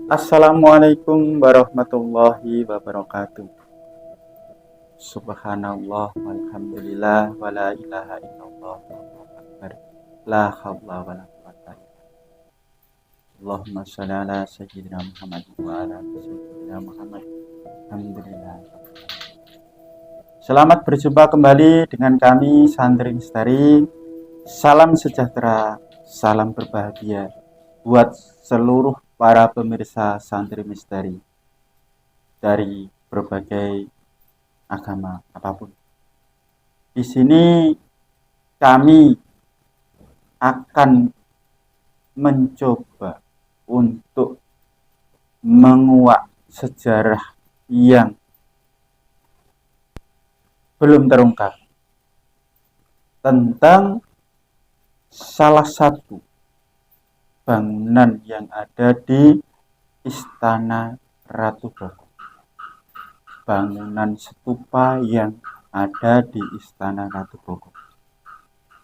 Assalamualaikum warahmatullahi wabarakatuh. Subhanallah walhamdulillah wala ilaha illallah wallahu akbar. La haula wala quwata illa billah. Allahumma shalli ala sayyidina Muhammad wa ala ali sayyidina Muhammad. Alhamdulillah. Selamat berjumpa kembali dengan kami Santri Misteri. Salam sejahtera, salam berbahagia buat seluruh para pemirsa Santri Misteri dari berbagai agama apapun. Di sini kami akan mencoba untuk menguak sejarah yang belum terungkap tentang salah satu bangunan yang ada di Istana Ratu Boko. Bangunan stupa yang ada di Istana Ratu Boko.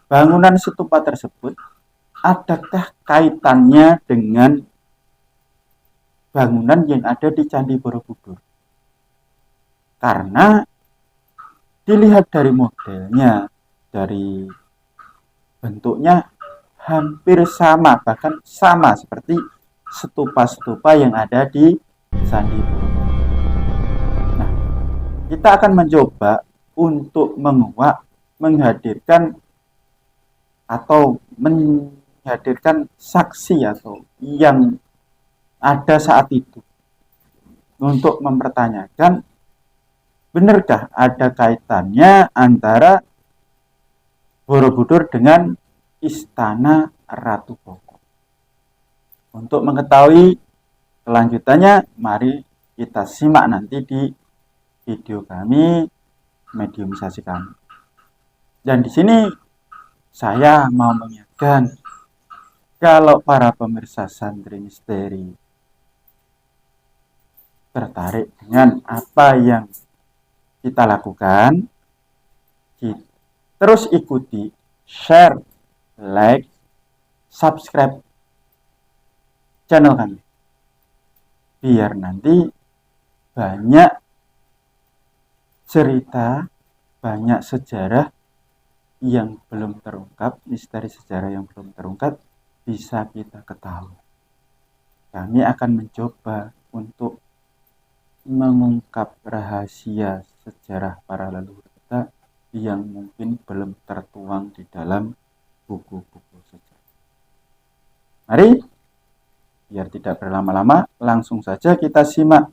Bangunan stupa tersebut adakah kaitannya dengan bangunan yang ada di Candi Borobudur? Karena dilihat dari modelnya, dari bentuknya hampir sama, bahkan sama seperti stupa-stupa yang ada di Candi Borobudur. Nah, kita akan mencoba untuk menguak, menghadirkan saksi atau yang ada saat itu untuk mempertanyakan benarkah ada kaitannya antara Borobudur dengan Istana Ratu Boko. Untuk mengetahui kelanjutannya, mari kita simak nanti di video kami, mediumisasi kami. Dan di sini saya mau mengingatkan, kalau para pemirsa Santri Misteri tertarik dengan apa yang kita lakukan, terus ikuti, share, like, subscribe channel kami, biar nanti banyak cerita, banyak sejarah yang belum terungkap, misteri sejarah yang belum terungkap bisa kita ketahui. Kami akan mencoba untuk mengungkap rahasia sejarah para leluhur kita yang mungkin belum tertuang di dalam buku-buku sejarah. Mari, biar tidak berlama-lama, langsung saja kita simak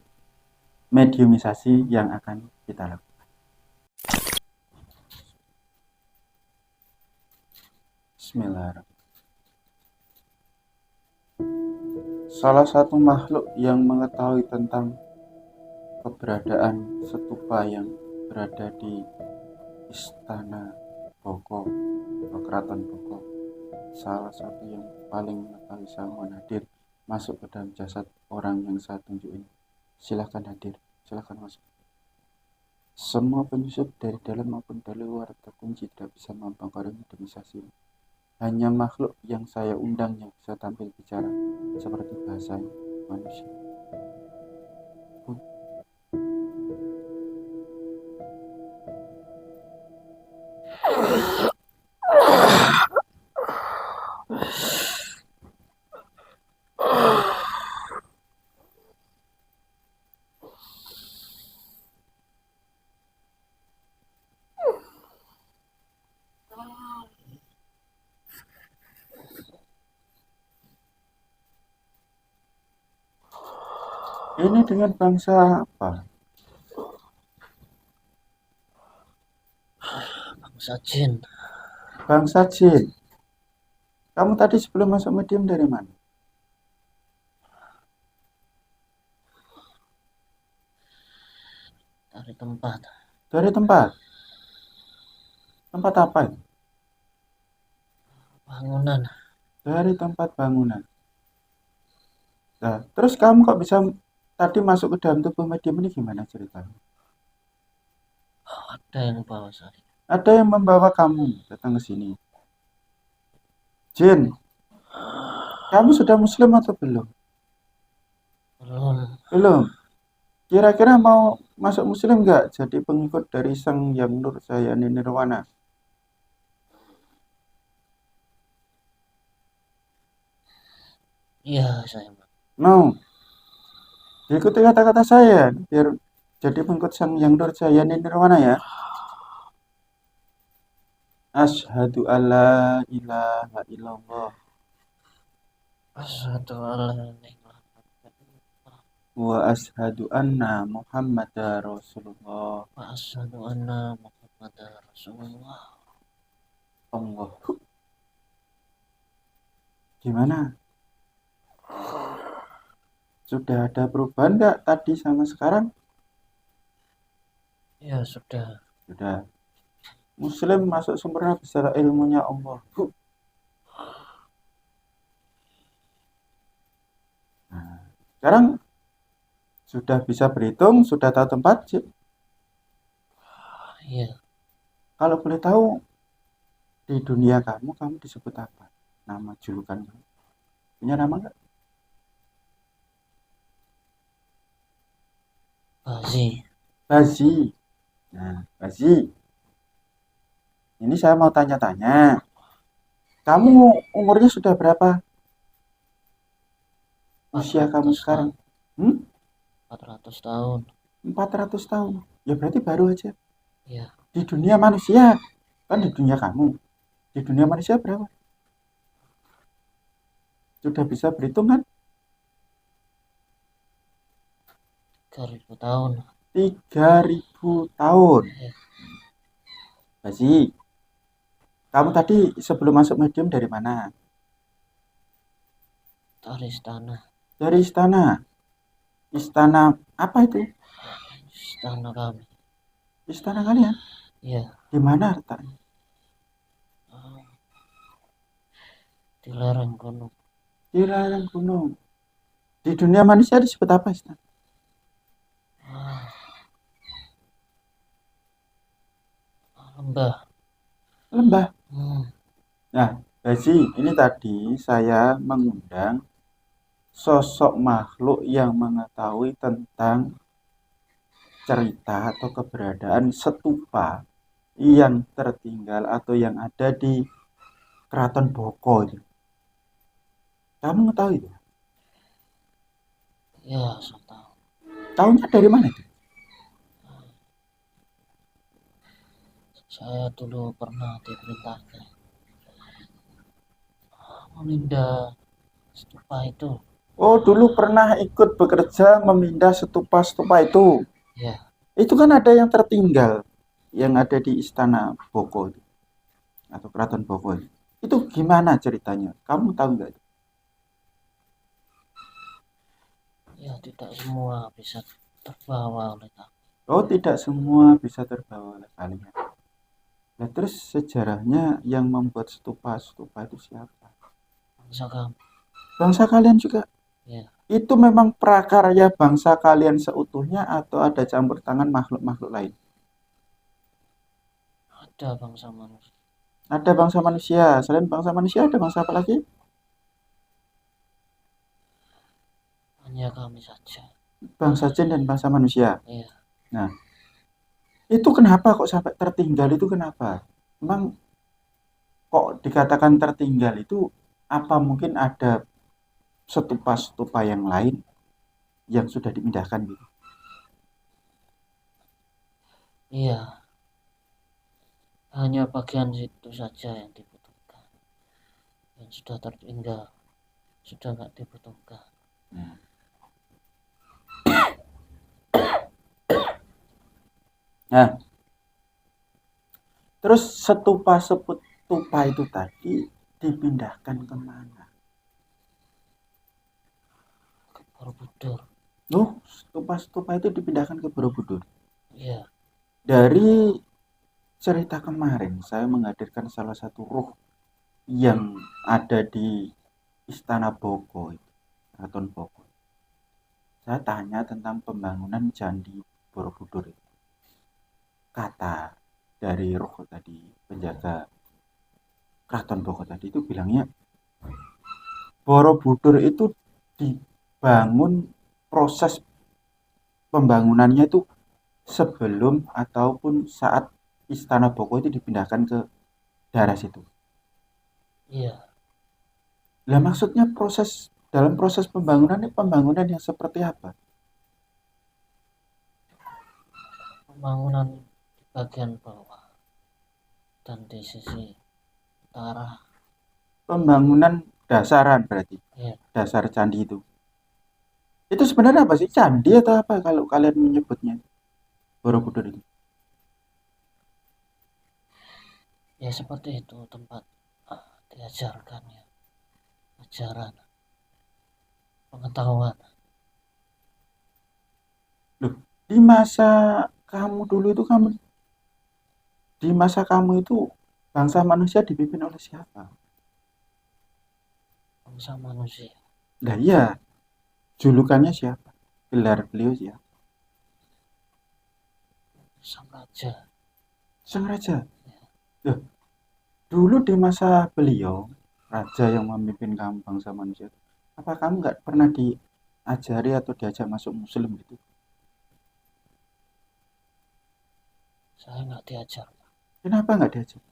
mediumisasi yang akan kita lakukan. Bismillahirrahmanirrahim. Salah satu makhluk yang mengetahui tentang keberadaan stupa yang berada di Istana Boko atau Keraton Boko, salah satu yang paling mengetahui, saya mohon hadir masuk ke dalam jasad orang yang saya tunjuk ini. Silahkan hadir, silahkan masuk. Semua penyusup dari dalam maupun dari luar terkunci, tidak bisa membongkar mediumisasi. Hanya makhluk yang saya undang yang bisa tampil bicara seperti bahasanya manusia. Ini dengan bangsa apa? Bangsa jin. Bangsa jin. Kamu tadi sebelum masuk medium dari mana? tempat. Dari tempat. Tempat apa itu? Bangunan. Dari tempat bangunan. Nah, terus kamu kok bisa tadi masuk ke dalam tubuh medium ini gimana ceritanya? Ada yang bawa saya. Ada yang membawa kamu datang ke sini. Jin, kamu sudah muslim atau belum? Belum. Belum. Kira-kira mau masuk muslim nggak? Jadi pengikut dari Sang Yang Nurjayani Nirwana. Iya, saya mau. Mau? Diikuti kata-kata saya biar jadi pengikut Sang Yang Nurjayani Nirwana ya. Asyhadu alla ilaha illallah Asyhadu alla ilaha illallah wa asyhadu anna Muhammadar Rasulullah. wa asyhadu anna Muhammadar Rasulullah. Allah. Gimana? Sudah ada perubahan nggak tadi sama sekarang? Ya sudah. Sudah. Muslim masuk sempurna besar ilmunya Allah. Nah, sekarang sudah bisa berhitung, sudah tahu tempat, Cik. Iya. Kalau boleh tahu di dunia kamu disebut apa? Nama julukan kamu. Punya nama nggak? Bazi. Bazi. Nah, Bazi. Ini saya mau tanya-tanya. Kamu umurnya sudah berapa? Usia kamu 400 sekarang? tahun. 400 tahun. 400 tahun. Ya berarti baru aja. Ya. Di dunia manusia. Kan di dunia kamu. Di dunia manusia berapa? Sudah bisa berhitung kan? 3000 tahun. 3000 tahun. Ya. Bazi, kamu tadi sebelum masuk medium dari mana? Dari istana. Dari istana. Istana apa itu? Istana kami. Istana kalian? Ya. Di mana letaknya? Di lereng gunung. Di lereng gunung. Di dunia manusia disebut apa istana? Lembah. Lembah. Hmm. Nah, Bazi, ini tadi saya mengundang sosok makhluk yang mengetahui tentang cerita atau keberadaan stupa yang tertinggal atau yang ada di Keraton Boko itu. Kamu mengetahui itu? Ya, saya tahu. Tahunya dari mana itu? Saya dulu pernah diperintahkan memindah stupa itu. Oh, dulu pernah ikut bekerja memindah stupa-stupa itu. Ya. Itu kan ada yang tertinggal yang ada di Istana Boko itu, atau Keraton Boko itu. Itu gimana ceritanya? Kamu tahu nggak? Ya, tidak semua bisa terbawa oleh kami. Oh, tidak semua bisa terbawa oleh kalian. Nah, terus sejarahnya yang membuat stupa-stupa itu siapa? Bangsa kami. Bangsa kalian juga? Ya. Itu memang prakarya bangsa kalian seutuhnya atau ada campur tangan makhluk-makhluk lain? Ada bangsa manusia. Ada bangsa manusia. Selain bangsa manusia ada bangsa apa lagi? Hanya kami saja. Bangsa jin dan bangsa manusia. Ya. Nah, itu kenapa kok sampai tertinggal itu kenapa? Memang kok dikatakan tertinggal itu apa mungkin ada stupa-stupa yang lain yang sudah dipindahkan gitu? Iya. Hanya bagian situ saja yang dibutuhkan. Yang sudah tertinggal. Sudah nggak dibutuhkan. Nah, terus stupa itu tadi dipindahkan kemana? Ke Borobudur. Loh, stupa-stupa itu dipindahkan ke Borobudur. Iya. Dari cerita kemarin, saya menghadirkan salah satu ruh yang ada di Istana Bogor, Keraton Bogor. Saya tanya tentang pembangunan Candi Borobudur. Kata dari ruh tadi, penjaga Keraton Bogor tadi itu bilangnya Borobudur itu dibangun, proses pembangunannya itu sebelum ataupun saat Istana Bogor itu dipindahkan ke daerah situ. Iya, Lah maksudnya dalam proses pembangunan yang seperti apa? pembangunan di bagian bawah dan di sisi utara. Pembangunan dasaran berarti. Iya, Dasar candi itu. Itu sebenarnya apa sih? Candi atau apa kalau kalian menyebutnya? Borobudur itu. ya seperti itu tempat diajarkan ya, ajaran, pengetahuan. Loh, di masa kamu dulu itu di masa kamu itu bangsa manusia dipimpin oleh siapa? Bangsa manusia, Nah iya, julukannya siapa? Gelar beliau siapa? sang raja. Sang Raja. Ya, Loh, dulu di masa beliau, Raja yang memimpin kamu bangsa manusia, apa kamu nggak pernah diajari atau diajak masuk Muslim gitu? saya nggak diajar Kenapa nggak diajak?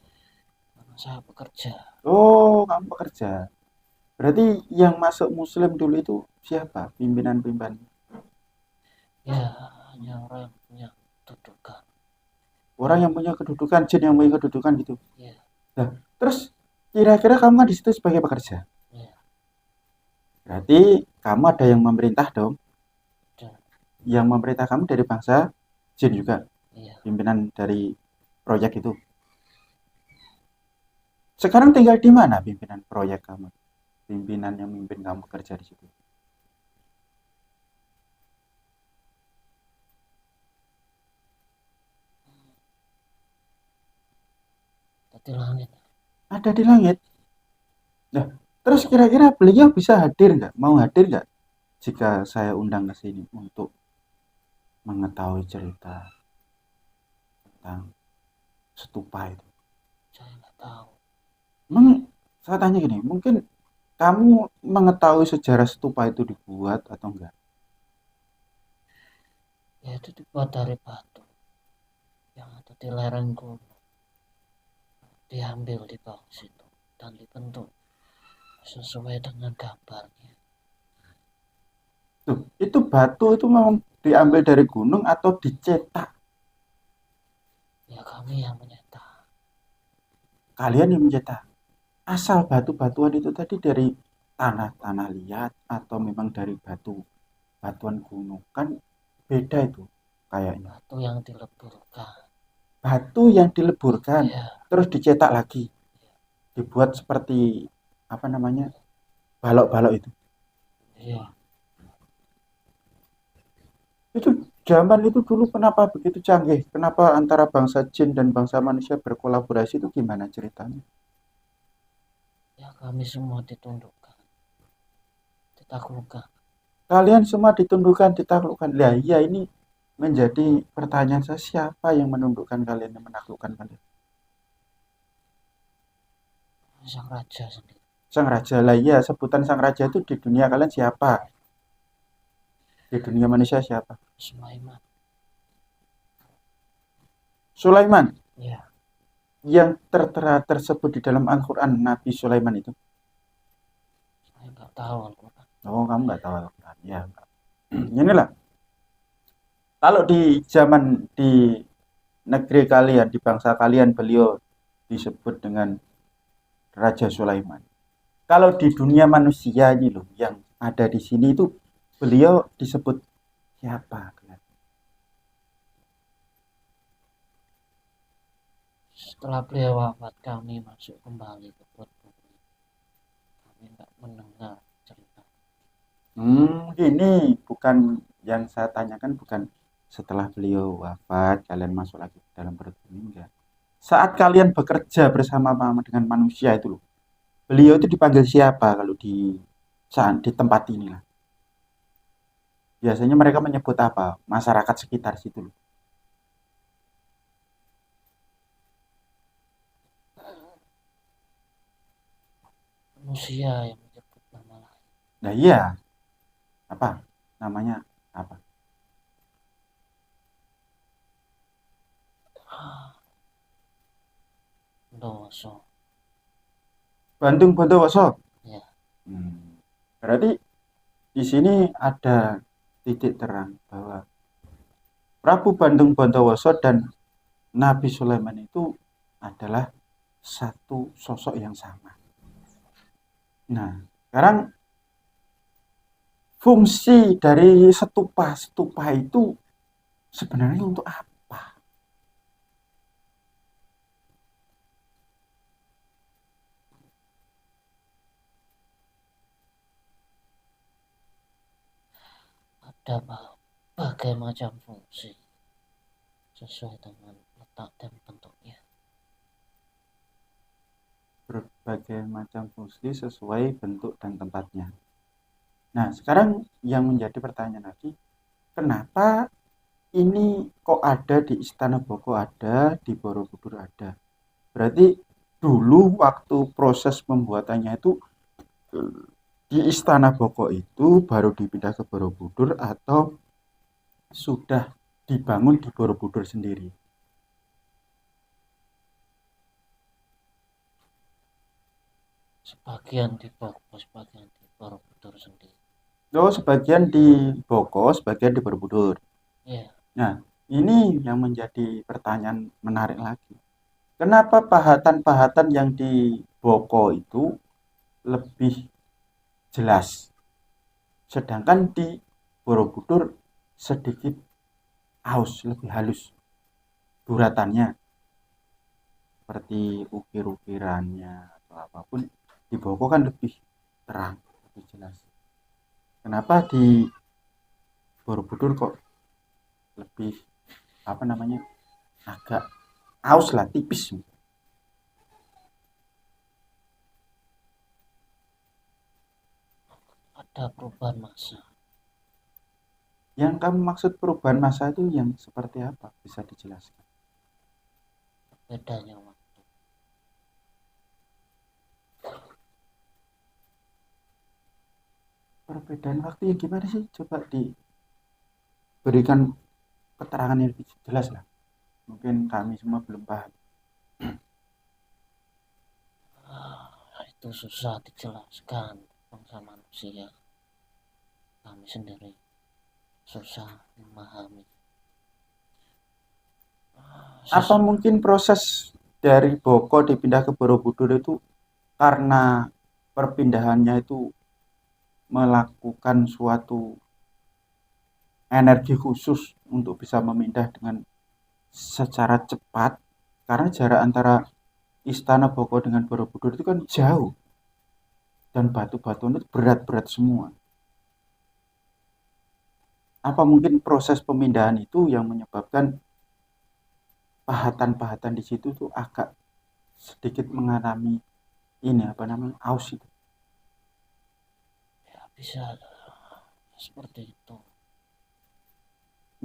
karena saya bekerja. Oh, kamu pekerja. Berarti yang masuk Muslim dulu itu siapa? Pimpinan-pimpinan. Ya, hanya orang yang punya kedudukan. Orang yang punya kedudukan, jin yang punya kedudukan gitu. Ya, Nah, terus kira-kira kamu kan di situ sebagai pekerja. ya, Berarti kamu ada yang memerintah dong. dan Yang memerintah kamu dari bangsa jin juga. iya. Pimpinan dari proyek itu. Sekarang tinggal di mana pimpinan proyek kamu? Pimpinan yang memimpin kamu kerja di situ. Di langit. Ada di langit. Nah, terus kira-kira beliau bisa hadir nggak? Mau hadir nggak jika saya undang ke sini untuk mengetahui cerita tentang stupa itu? Saya nggak tahu. Emang saya tanya gini, mungkin kamu mengetahui sejarah stupa itu dibuat atau enggak? Ya itu dibuat dari batu yang ada di lereng gunung. Diambil di bawah situ dan dibentuk sesuai dengan gambarnya. Tuh, itu batu itu memang diambil dari gunung atau dicetak? Ya kami yang menyetak. Kalian yang mencetak. Asal batu-batuan itu tadi dari tanah-tanah liat atau memang dari batuan gunung? Kan beda itu kayaknya. Batu yang dileburkan. Batu yang dileburkan Ya, terus dicetak lagi, dibuat seperti apa namanya? Balok-balok itu. ya. Itu zaman itu dulu kenapa begitu canggih? Kenapa antara bangsa jin dan bangsa manusia berkolaborasi itu gimana ceritanya? Ya kami semua ditundukkan, ditaklukkan. Kalian semua ditundukkan, ditaklukkan. Lah iya ini menjadi pertanyaan saya, siapa yang menundukkan kalian, yang menaklukkan kalian? Sang raja sendiri. Sang Raja. Lah iya, sebutan Sang Raja itu di dunia kalian siapa? Di dunia manusia siapa? Sulaiman. Sulaiman. Ya, Yang tertera tersebut di dalam Al-Quran, Nabi Sulaiman itu. saya nggak tahu Al-Quran. Oh, kamu nggak tahu Al-Quran. Ya, inilah. Kalau di negeri kalian, di bangsa kalian, beliau disebut dengan Raja Sulaiman. Kalau di dunia manusia ini loh, yang ada di sini itu beliau disebut siapa? Setelah beliau wafat kami masuk kembali ke bumi. Kami nggak mendengar cerita. Ini bukan yang saya tanyakan, bukan setelah beliau wafat kalian masuk lagi ke dalam perut bumi, enggak. Saat kalian bekerja bersama dengan manusia itu loh, beliau itu dipanggil siapa kalau di saat di tempat ini lah? Biasanya mereka menyebut apa? Masyarakat sekitar situ loh. Manusia yang menyebut nama lain. Nah iya, apa namanya, apa? Bondowoso. Bandung Bondowoso. Ya, Berarti di sini ada titik terang bahwa Prabu Bandung Bondowoso dan Nabi Sulaiman itu adalah satu sosok yang sama. Nah, sekarang fungsi dari stupa itu sebenarnya untuk apa? ada berbagai macam fungsi sesuai dengan letak dan bentuknya. Berbagai macam fungsi sesuai bentuk dan tempatnya. Nah, sekarang yang menjadi pertanyaan lagi, kenapa ini kok ada di Istana Boko, ada di Borobudur ada? Berarti dulu waktu proses pembuatannya itu di Istana Boko itu baru dipindah ke Borobudur atau sudah dibangun di Borobudur sendiri? Sebagian di Boko, sebagian di Borobudur sendiri. Oh, sebagian di Boko, sebagian di Borobudur. Ya, Nah, ini yang menjadi pertanyaan menarik lagi. Kenapa pahatan-pahatan yang di Boko itu lebih jelas, sedangkan di Borobudur sedikit aus, lebih halus guratannya, seperti ukir-ukirannya atau apapun. Di Boko kan lebih terang, lebih jelas. Kenapa di Borobudur kok lebih apa namanya, agak aus lah, tipis? ada perubahan masa. Yang kamu maksud perubahan masa itu yang seperti apa? Bisa dijelaskan? Bedanya waktu. Perbedaan waktu yang gimana sih? Coba diberikan keterangan yang lebih jelas lah. Mungkin kami semua belum paham. Itu susah dijelaskan bangsa manusia. Kami sendiri susah memahami. Apa mungkin proses dari Boko dipindah ke Borobudur itu karena perpindahannya itu melakukan suatu energi khusus untuk bisa memindah dengan secara cepat, karena jarak antara Istana Boko dengan Borobudur itu kan jauh dan batu-batu itu berat-berat semua. Apa mungkin proses pemindahan itu yang menyebabkan pahatan-pahatan di situ tuh agak sedikit mengalami ini apa namanya, aus itu? Ya, bisa seperti itu.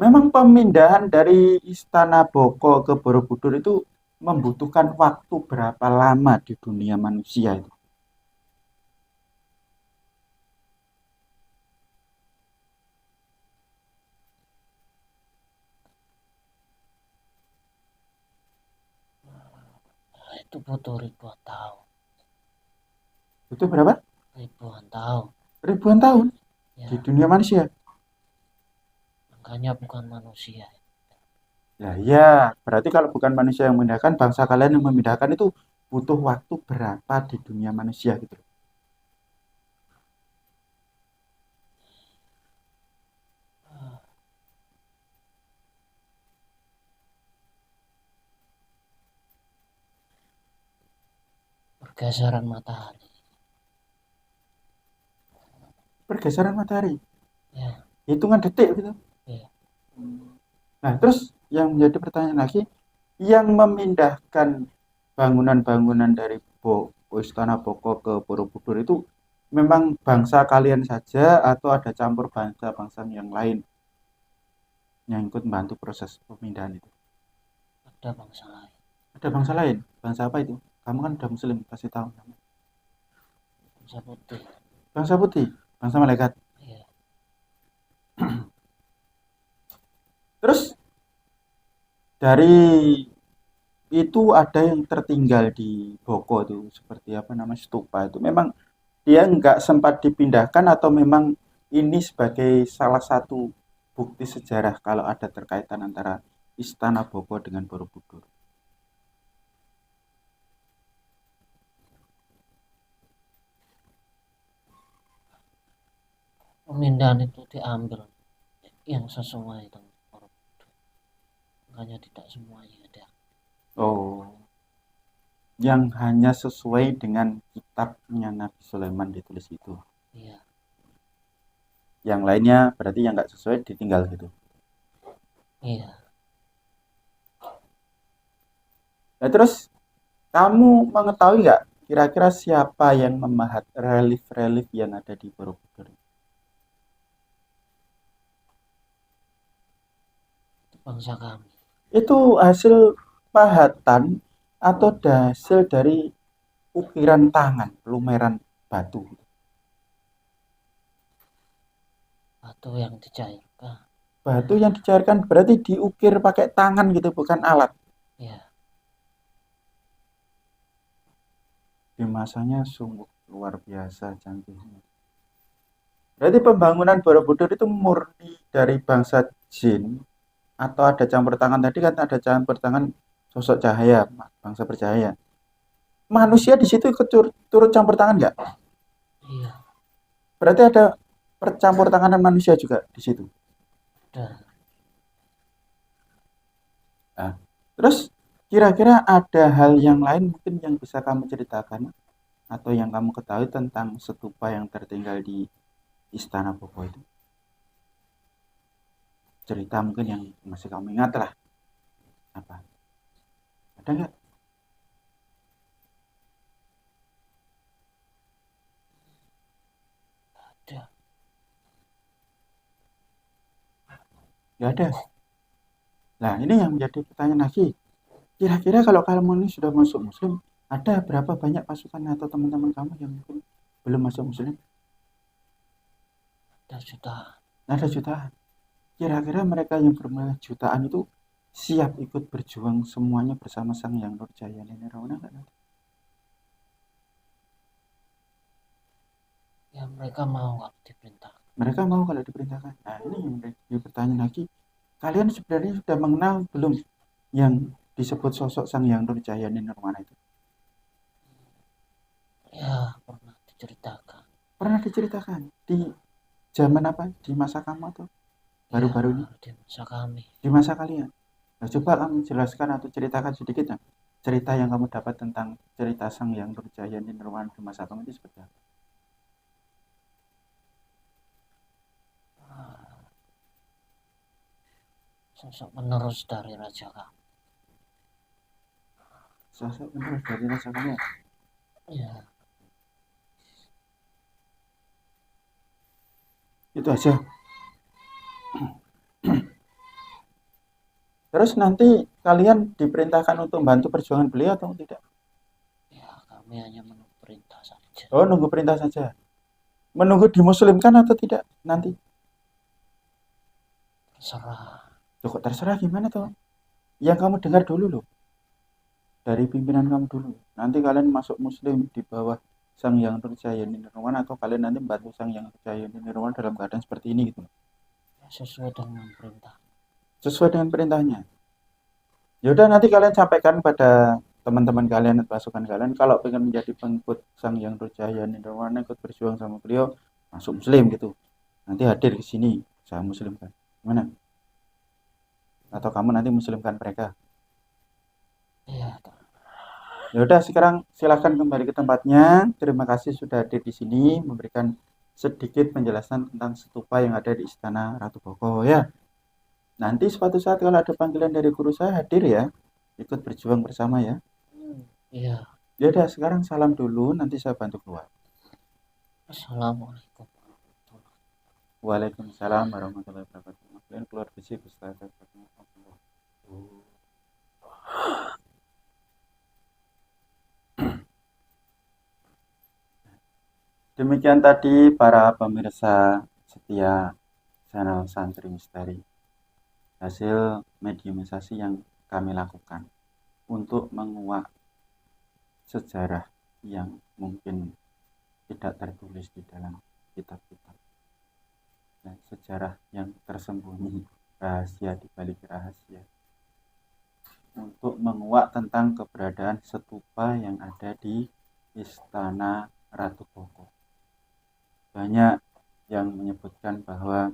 Memang pemindahan dari Istana Boko ke Borobudur itu membutuhkan waktu berapa lama di dunia manusia itu? Itu butuh ribuan tahun. Itu berapa? Ribuan tahun. Ribuan tahun Ya, di dunia manusia. makanya bukan manusia. Ya iya, berarti kalau bukan manusia yang memindahkan, bangsa kalian yang memindahkan itu butuh waktu berapa di dunia manusia gitu. Pergeseran matahari. Pergeseran matahari, Ya, hitungan detik gitu. ya. Nah, terus yang menjadi pertanyaan lagi, yang memindahkan bangunan-bangunan dari Istana Boko ke Borobudur itu memang bangsa kalian saja atau ada campur bangsa-bangsa yang lain yang ikut membantu proses pemindahan itu? Ada bangsa lain. Ada bangsa lain? Bangsa apa itu? Kamu kan udah muslim, pasti tahu. Bangsa putih. Bangsa putih, bangsa malaikat. Iya. Terus dari itu ada yang tertinggal di Boko itu seperti apa namanya stupa itu. Memang dia nggak sempat dipindahkan atau memang ini sebagai salah satu bukti sejarah kalau ada terkaitan antara Istana Boko dengan Borobudur. Pemindahan itu diambil yang sesuai dengan Borobudur. Makanya tidak semuanya ada. Oh, yang hanya sesuai dengan kitabnya Nabi Sulaiman ditulis itu. Iya. Yang lainnya berarti yang nggak sesuai ditinggal gitu. Iya. Nah, terus kamu mengetahui nggak kira-kira siapa yang memahat relief-relief yang ada di Borobudur? Itu bangsa kami. Itu hasil pahatan atau hasil dari ukiran tangan, lumeran batu? Batu yang dicairkan. Batu yang dicairkan berarti diukir pakai tangan gitu, bukan alat. Iya. Di masanya sungguh luar biasa canggihnya. Berarti pembangunan Borobudur itu murni dari bangsa jin atau ada campur tangan? Tadi kan ada campur tangan sosok cahaya, bangsa bercahaya. Manusia di situ ikut turut campur tangan nggak? Iya. Berarti ada percampur tanganan manusia juga di situ. Ada. Nah, terus kira-kira ada hal yang lain mungkin yang bisa kamu ceritakan atau yang kamu ketahui tentang stupa yang tertinggal di Istana Boko itu? Cerita mungkin yang masih kamu ingat lah. Apa? Ada nggak? Ada. Nggak ada. Nah, ini yang menjadi pertanyaan lagi. Kira-kira kalau kamu ini sudah masuk Muslim, ada berapa banyak pasukan atau teman-teman kamu yang mungkin belum masuk Muslim? Ada jutaan. Ada jutaan. Kira-kira mereka yang berjumlah jutaan itu siap ikut berjuang semuanya bersama Sang Yang Nurjaya Nenek Rawana nggak nanti? Ya mereka mau nggak diperintah. Mereka mau kalau diperintahkan. Nah, ini yang menjadi pertanyaan lagi. Kalian sebenarnya sudah mengenal belum yang disebut sosok Sang Yang Nurjaya Nenek Rawana itu? Ya pernah diceritakan. Pernah diceritakan di zaman apa? Di masa kamu atau baru-baru ini? Ya, di masa kami. Di masa kalian? Nah, coba kamu jelaskan atau ceritakan sedikit ya. Cerita yang kamu dapat tentang cerita Sang Yang Nurjaya Nenek Rawana di masa kamu itu seperti apa? Sosok penerus dari raja kami. Sosok penerus dari rasa kamu. Ya. Itu aja. Terus nanti kalian diperintahkan untuk membantu perjuangan beliau atau tidak? Ya kami hanya menunggu perintah saja. Oh, nunggu perintah saja. Menunggu dimuslimkan atau tidak nanti? Terserah. Loh, kok terserah gimana toh? Yang kamu dengar dulu loh. Dari pimpinan kamu dulu. Nanti kalian masuk muslim di bawah Sang Yang Nurjaya Nirwana atau kalian nanti membantu Sang Yang Nurjaya Nirwana dalam keadaan seperti ini gitu. Ya, sesuai dengan perintah. Sesuai dengan perintahnya. Yaudah nanti kalian sampaikan pada teman-teman kalian atau pasukan kalian kalau pengen menjadi pengikut Sang Yang Nurjaya Nirwana ikut berjuang sama beliau masuk muslim gitu. Nanti hadir ke sini saya muslimkan. Gimana? Atau kamu nanti muslimkan mereka? Iya. Ya udah sekarang silakan kembali ke tempatnya. Terima kasih sudah hadir di sini memberikan sedikit penjelasan tentang stupa yang ada di Istana Ratu Boko ya. Nanti suatu saat kalau ada panggilan dari guru saya hadir ya, ikut berjuang bersama ya. Iya. Ya udah sekarang salam dulu, nanti saya bantu keluar. Assalamualaikum. Waalaikumsalam warahmatullahi wabarakatuh. Kalian keluar besi Ustaz. Demikian tadi para pemirsa setia channel Santri Misteri. Hasil mediumisasi yang kami lakukan untuk menguak sejarah yang mungkin tidak tertulis di dalam kitab-kitab. Dan sejarah yang tersembunyi, rahasia di balik rahasia. Untuk menguak tentang keberadaan stupa yang ada di Istana Ratu Boko. Banyak yang menyebutkan bahwa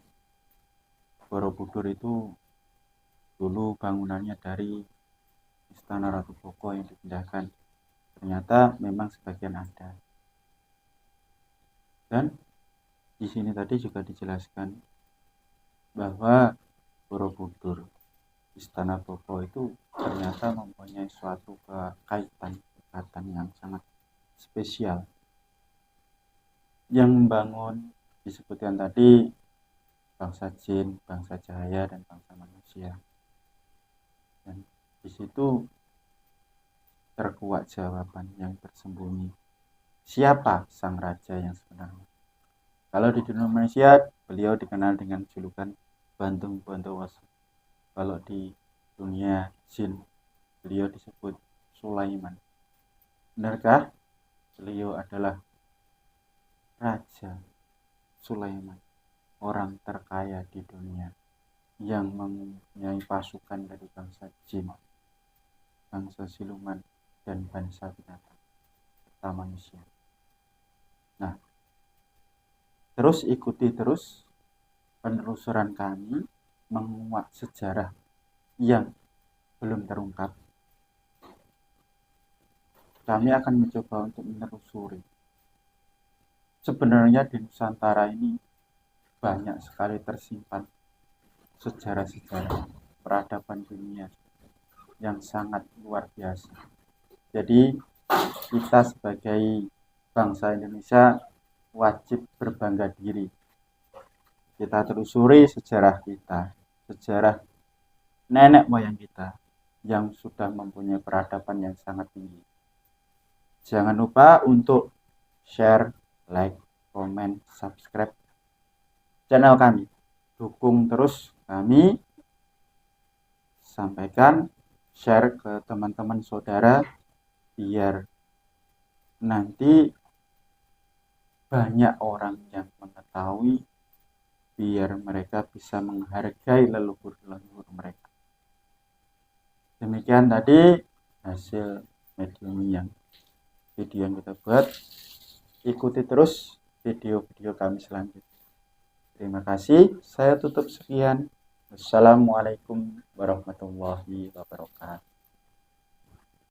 Borobudur itu dulu bangunannya dari Istana Ratu Boko yang dipindahkan. Ternyata memang sebagian ada. Dan di sini tadi juga dijelaskan bahwa Borobudur Istana Boko itu ternyata mempunyai suatu kekaitan yang sangat spesial. Yang membangun disebutkan tadi bangsa jin, bangsa cahaya, dan bangsa manusia. Dan di situ terkuak jawaban yang tersembunyi. Siapa sang raja yang sebenarnya? Kalau di dunia manusia, beliau dikenal dengan julukan Bantung Bontowoso. Kalau di dunia jin, beliau disebut Sulaiman. Benarkah beliau adalah Raja Sulaiman, orang terkaya di dunia yang mempunyai pasukan dari bangsa jin, bangsa siluman, dan bangsa binatang serta manusia? Nah, terus ikuti terus penelusuran kami menguak sejarah yang belum terungkap. Kami akan mencoba untuk menelusuri. Sebenarnya di Nusantara ini banyak sekali tersimpan sejarah-sejarah peradaban dunia yang sangat luar biasa. Jadi kita sebagai bangsa Indonesia wajib berbangga diri. Kita telusuri sejarah kita, sejarah nenek moyang kita yang sudah mempunyai peradaban yang sangat tinggi. Jangan lupa untuk share, like, komen, subscribe channel kami. Dukung terus kami, sampaikan, share ke teman-teman saudara biar nanti banyak orang yang mengetahui, biar mereka bisa menghargai leluhur-leluhur mereka. Demikian tadi hasil medium video yang kita buat. Ikuti terus video-video kami selanjutnya. Terima kasih. Saya tutup sekian. Wassalamualaikum warahmatullahi wabarakatuh.